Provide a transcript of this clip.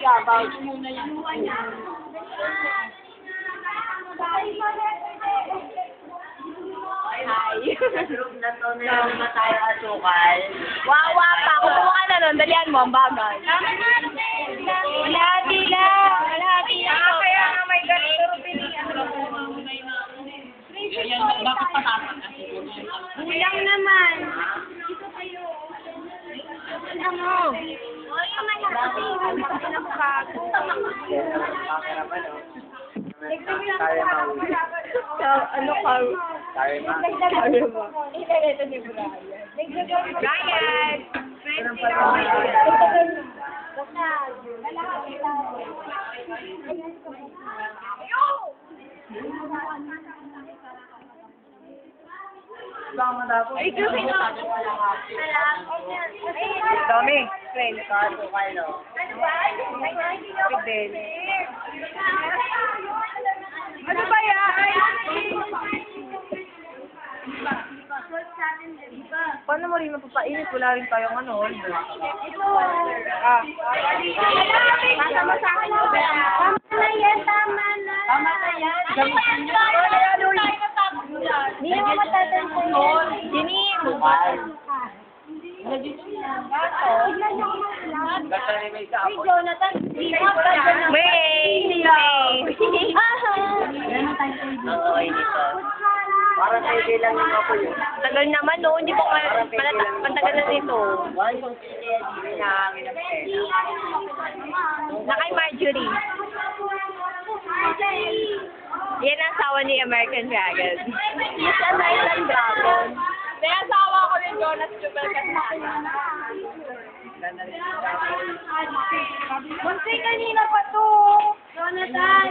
Gabaw. Hi. Meron na tayo asukal. Wawa pa. Kumuha ka na nun. Dalihan mo ang bagay. Lahati lang. Lahati lang. Kaya nga may ganito. Bakit patatas? Kulang naman. Ano? Ano ka? Kaya mo. Ito ni Brian. Brian! Ay, kasi nga. Dami. Friend. Asukal, no? Ano ba? Fidel. Ano ba yan? Paano mo rin mapapainit? Wala rin tayong ano. Ito. Pasa mo sa akin. Tama na yan, tama na. Tama na yan. Gamitin nyo. Hindi mo matatansin yun. Dinim. Gata ni may Ay, Jonathan. May! Natuloy nito. Parang kayo lang yung ako yun. Tagal naman, no? Hindi ko matagal na dito. Why kung hindi na Na kay Marjorie. Yan ang asawa ni American Dragon. Yes, American Dragon. Kaya asawa ko ni Jonas Jubel Casano. Bunti kanina pa to. Jonathan.